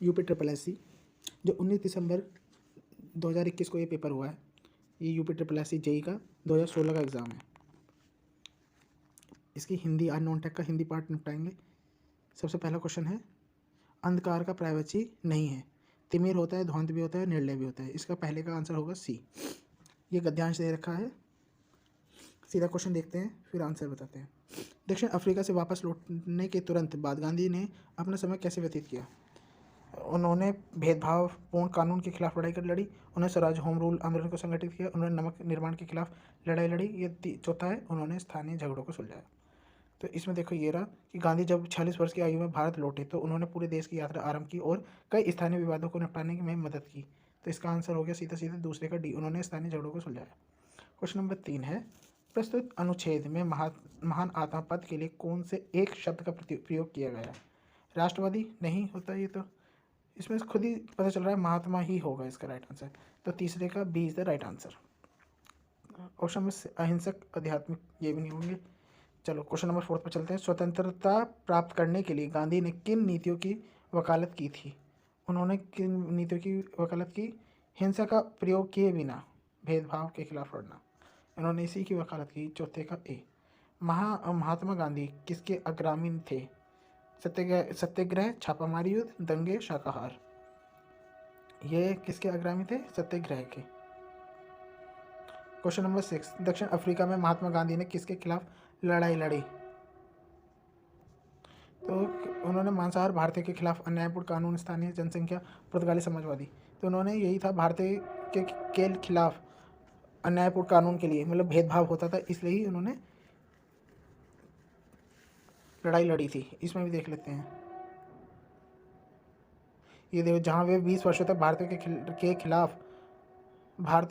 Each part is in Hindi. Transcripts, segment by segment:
यूपी ट्रिपल एस सी, जो 19 दिसंबर 2021 को ये पेपर हुआ है। ये UP triple S C JE का 2016 का एग्ज़ाम है। इसकी हिंदी आज नॉन टेक का हिंदी पार्ट निपटाएंगे। सबसे पहला क्वेश्चन है, अंधकार का प्राइवेसी नहीं है, तिमिर होता है, ध्वंस भी होता है, निर्लय भी होता है। इसका पहले का आंसर होगा सी। ये गद्यांश दे रखा है। सीधा क्वेश्चन देखते हैं, फिर आंसर बताते हैं। दक्षिण अफ्रीका से वापस लौटने के तुरंत बाद गांधी ने अपना समय कैसे व्यतीत किया? उन्होंने भेदभावपूर्ण कानून के खिलाफ लड़ाई कर लड़ी, उन्होंने स्वराज होम रूल आंदोलन को संगठित किया, उन्होंने नमक निर्माण के खिलाफ लड़ाई लड़ी। ये चौथा है, उन्होंने स्थानीय झगड़ों को सुलझाया। तो इसमें देखो ये रहा कि गांधी जब 46 वर्ष की आयु में भारत लौटे तो उन्होंने पूरे देश की यात्रा आरंभ की और कई स्थानीय विवादों को निपटाने में मदद की। तो इसका आंसर हो गया सीधा सीधा दूसरे का डी, उन्होंने स्थानीय झगड़ों को सुलझाया। क्वेश्चन नंबर 3 है, प्रस्तुत अनुच्छेद में महान आत्मा पद के लिए कौन से एक शब्द का प्रयोग किया गया है? राष्ट्रवादी नहीं होता ये, तो इसमें खुद ही पता चल रहा है महात्मा ही होगा इसका राइट आंसर। तो तीसरे का B is the right answer. Option में अहिंसक, आध्यात्मिक, ये भी नहीं होंगे। चलो क्वेश्चन नंबर 4 पर चलते हैं। स्वतंत्रता प्राप्त करने के लिए गांधी ने किन नीतियों की वकालत की थी? उन्होंने किन नीतियों की वकालत की? हिंसा का प्रयोग किए बिना भेदभाव के खिलाफ लड़ना, इन्होंने इसी की वकालत की। चौथे का ए। महात्मा गांधी किसके अग्रणी थे? सत्याग्रह, छापामारी युद्ध, दंगे, शाकाहार। ये किसके अग्रणी थे? सत्याग्रह के। क्वेश्चन नंबर 6, दक्षिण अफ्रीका में महात्मा गांधी ने किसके खिलाफ लड़ाई लड़ी? तो उन्होंने मांसाहार भारतीय के खिलाफ, अन्यायपूर्ण कानून, स्थानीय जनसंख्या, पुर्तगाली समाजवादी। तो उन्होंने यही था, भारतीय के खिलाफ अन्यायपूर्ण कानून के लिए, मतलब भेदभाव होता था, इसलिए ही उन्होंने लड़ाई लड़ी थी। इसमें भी देख लेते हैं। ये देखो, जहाँ वे 20 वर्षों तक भारतीयों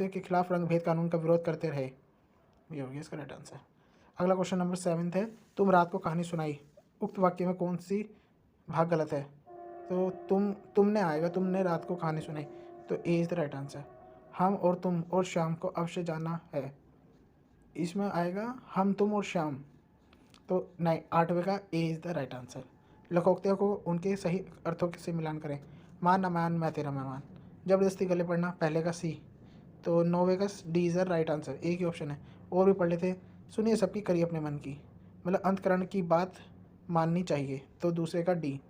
के खिलाफ रंग भेद कानून का विरोध करते रहे। ये हो गया इसका राइट आंसर। अगला क्वेश्चन नंबर 7 है, तुम रात को कहानी सुनाई, उक्त वाक्य में कौन सी भाग गलत है? तो तुमने आएगा, तुमने रात को कहानी सुनाई, तो ए इज द राइट आंसर। हम और तुम और शाम को अवश्य जाना है, इसमें आएगा हम, तुम और शाम। तो नहीं, 8वें का ए इज द राइट आंसर। लोकोक्तियों को उनके सही अर्थों से मिलान करें। मान न मान, मैं तेरा मेहमान, जबरदस्ती गले पड़ना, पहले का सी। तो 9वें का D is the right answer. एक ही ऑप्शन है। और भी पढ़ लेते, सुनिए सबकी, करिए अपने मन की, मतलब अंतकरण की बात माननी चाहिए, तो दूसरे का डी।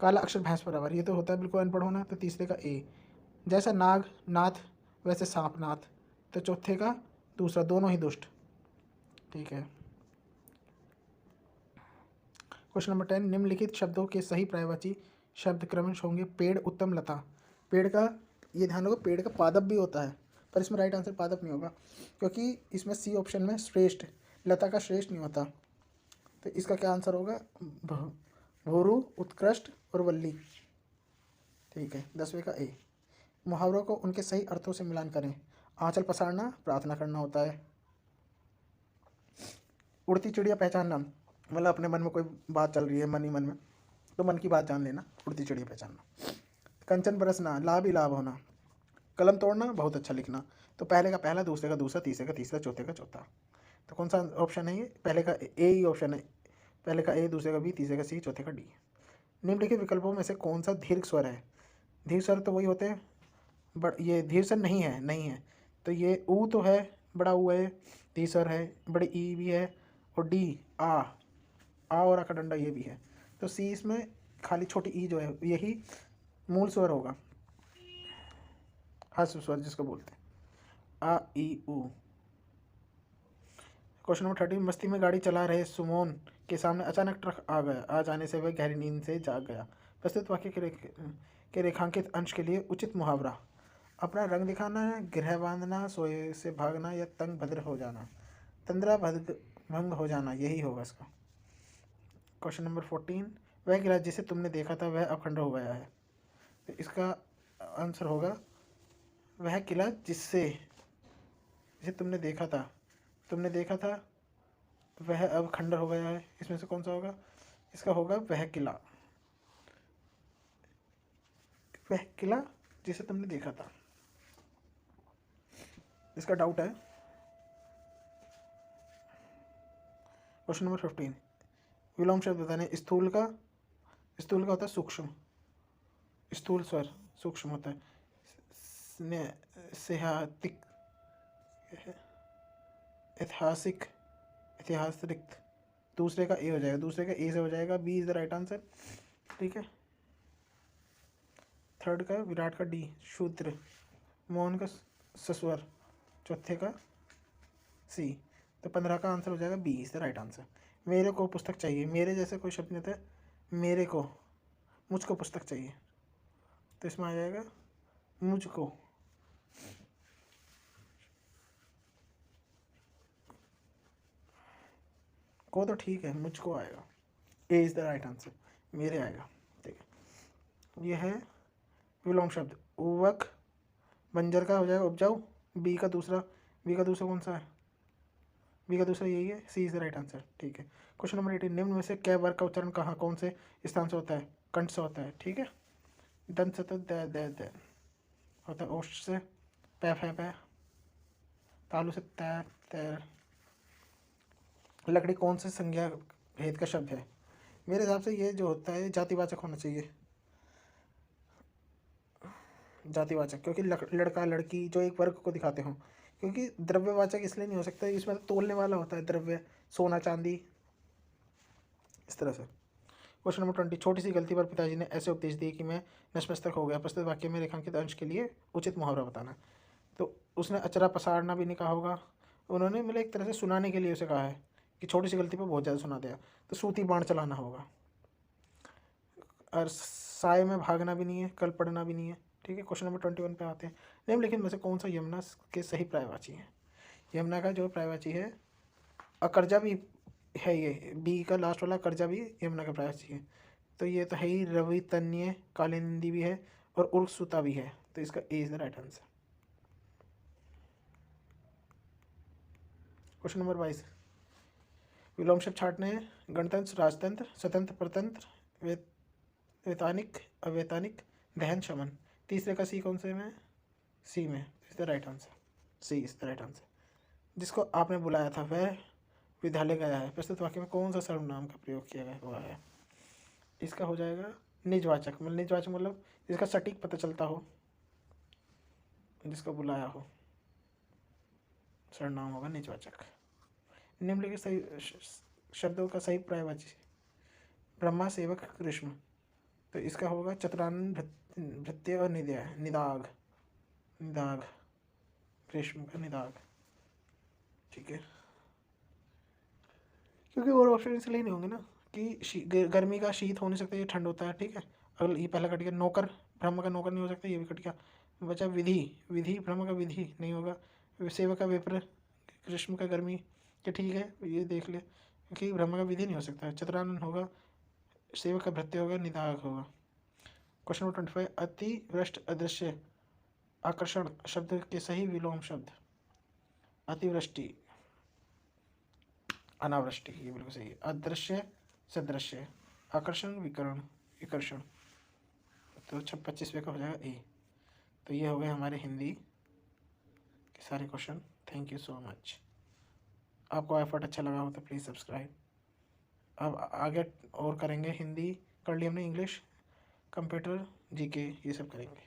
काला अक्षर भैंस बराबर, ये तो होता है बिल्कुल अनपढ़ होना, तो तीसरे का ए। जैसा नाग नाथ वैसे सांप नाथ, तो चौथे का दूसरा, दोनों ही दुष्ट। ठीक है। क्वेश्चन नंबर 10, निम्नलिखित शब्दों के सही पर्यायवाची शब्द क्रमश होंगे। पेड़, उत्तम, लता। पेड़ का, ये ध्यान रखो, पेड़ का पादप भी होता है, पर इसमें राइट आंसर पादप नहीं होगा, क्योंकि इसमें सी ऑप्शन में श्रेष्ठ, लता का श्रेष्ठ नहीं होता। तो इसका क्या आंसर होगा? भोरू, उत्कृष्ट और वल्ली। ठीक है। 10वें का ए। मुहावरों को उनके सही अर्थों से मिलान करें। आंचल पसारना प्रार्थना करना होता है। उड़ती चिड़िया पहचानना, मतलब अपने मन में कोई बात चल रही है, मन ही मन में, तो मन की बात जान लेना, उड़ती चिड़िया पहचानना। कंचन बरसना, लाभ ही लाभ होना। कलम तोड़ना, बहुत अच्छा लिखना। तो पहले का पहला, दूसरे का दूसरा, तीसरे का तीसरा, चौथे का चौथा। तो कौन सा ऑप्शन है ये? पहले का ए ही ऑप्शन है। पहले का ए, दूसरे का बी, तीसरे का सी, चौथे का डी। निम्नलिखित विकल्पों में से कौन सा दीर्घ स्वर है? दीर्घ स्वर तो वही होते हैं, बट ये दीर्घ स्वर नहीं है, नहीं है। तो ये ऊ तो है, बड़ा ऊ है, दीर्घ स्वर है, बड़ी ई भी है, और डी आ और आ का डंडा ये भी है। तो सी इसमें खाली छोटी ई जो है यही मूल स्वर होगा, हर्ष स्वर जिसको बोलते हैं, आ ई ऊ। क्वेश्चन नंबर 13, मस्ती में गाड़ी चला रहे सुमोन के सामने अचानक ट्रक आ गया, आ जाने से वह गहरी नींद से जाग गया। प्रस्तुत वाक्य के रेखांकित अंश के लिए उचित मुहावरा। अपना रंग दिखाना है, गृह बांधना, सोए से भागना, या तंग भद्र हो जाना। तंद्रा भंग हो जाना, यही होगा इसका। क्वेश्चन नंबर 14, वह किला जिसे तुमने देखा था वह अब खंडर हो गया है। तो इसका आंसर होगा, वह किला जिसे तुमने देखा था वह अब खंडर हो गया है। इसमें से कौन सा होगा? इसका होगा वह किला जिसे तुमने देखा था। इसका डाउट है। क्वेश्चन नंबर 15, विलोम शब्द बताने। स्थूल का होता है सूक्ष्म, स्थूल स्वर सूक्ष्म होता है। सेहातिक, ऐतिहासिक, ऐतिहासिक, दूसरे का ए हो जाएगा, दूसरे का ए से हो जाएगा, B is the right answer. ठीक है, थर्ड का विराट का डी, शूद्र, मोहन का सस्वर, चौथे का सी। तो 15 का आंसर हो जाएगा B is the right answer. मेरे को पुस्तक चाहिए, मेरे जैसे कोई शब्द नहीं होता है, मेरे को, मुझको पुस्तक चाहिए, तो इसमें आ जाएगा मुझको। को तो ठीक है, मुझको आएगा, ए इज द राइट आंसर, मेरे आएगा। ठीक है, यह है विलोम शब्द। उवक, बंजर का हो जाएगा उपजाऊ, बी का दूसरा कौन सा है, बी का दूसरा यही है, सी इज द राइट आंसर। ठीक है, क्वेश्चन नंबर 18, निम्न में से कै वर्ग का उच्चारण कहाँ कौन से स्थान से होता है, कंठ से होता है। ठीक है, दंत से तो द होता है, ओष्ठ से पै, तालु से तैर। लकड़ी कौन से संज्ञा भेद का शब्द है, मेरे हिसाब से ये जो होता है जातिवाचक होना चाहिए, जातिवाचक, क्योंकि लड़का लड़की जो एक वर्ग को दिखाते हो, क्योंकि द्रव्यवाचक इसलिए नहीं हो सकता, इसमें तो तोलने वाला होता है द्रव्य, सोना चांदी, इस तरह से। क्वेश्चन नंबर 20, छोटी सी गलती पर पिताजी ने ऐसे उपदेश दिए कि मैं नतमस्तक हो गया, प्रस्तुत वाक्य में रेखांकित अंश के लिए उचित मुहावरा बताना। तो उसने अचरा पसारना भी नहीं कहा होगा, उन्होंने मतलब एक तरह से सुनाने के लिए उसे कहा है कि छोटी सी गलती पर बहुत ज़्यादा सुना दिया, तो सूती बाण चलाना होगा। और साय में भागना भी नहीं है, कल पढ़ना भी नहीं है। ठीक है, क्वेश्चन नंबर 21 पे आते हैं, निम्नलिखित में से कौन सा यमुना के सही पर्यायवाची है। यमुना का जो पर्यायवाची है, अकर्जा भी है, ये बी का लास्ट वाला कर्जा भी यमुना का पर्यायवाची है। तो ये तो है ही, रवि तन्य कालिंदी भी है और उर्सुता भी है, तो इसका A is the right answer. Question number 22, विलोम शब्द छाटने हैं, गणतंत्र, राजतंत्र, स्वतंत्र, परतंत्र, वैतानिक, अवैतानिक, दहन, शमन। तीसरे का सी कौन से में, सी में, is the right answer, C is the right answer. जिसको आपने बुलाया था वह विद्यालय गया है, प्रस्तुत वाक्य में कौन सा सर्वनाम का प्रयोग किया गया हुआ है, इसका हो जाएगा निजवाचक, मतलब निजवाचक मतलब जिसका सटीक पता चलता हो, जिसको बुलाया हो, सर्वनाम होगा निजवाचक। निम्नलिखित सही शब्दों का सही पर्यायवाची, ब्रह्मा, सेवक, कृष्ण, तो इसका होगा चतुरानन, भृत्य और निदाग, निदाग, ग्रीष्म का निदाग। ठीक है, क्योंकि और ऑप्शन इसलिए नहीं होंगे ना कि गर्मी का शीत हो नहीं सकता, ये ठंड होता है। ठीक है, अगले ये पहला कट गया, नौकर, ब्रह्म का नौकर नहीं हो सकता, ये भी कट गया। बचा विधि, विधि ब्रह्म का विधि नहीं होगा, सेवक का विप्र, ग्रीष्म का गर्मी, कि ठीक है ये देख ले, क्योंकि ब्रह्म का विधि नहीं हो सकता, चतुरानन होगा, सेवक का भृत्य होगा, निदाग होगा। क्वेश्चन नंबर 25, अतिवृष्ट, अदृश्य, आकर्षण शब्द के सही विलोम शब्द, अतिवृष्टि, अनावृष्टि, ये बिल्कुल सही है। अदृश्य, सदृश्य, आकर्षण, विकर्ण, विकर्षण, तो 25वें का हो जाएगा ए। तो ये हो गए हमारे हिंदी के सारे question. Thank you so much. आपको एफर्ट अच्छा लगा हो तो प्लीज़ सब्सक्राइब। अब आगे और करेंगे, हिंदी कर ली हमने, इंग्लिश, कंप्यूटर, जीके, ये सब करेंगे।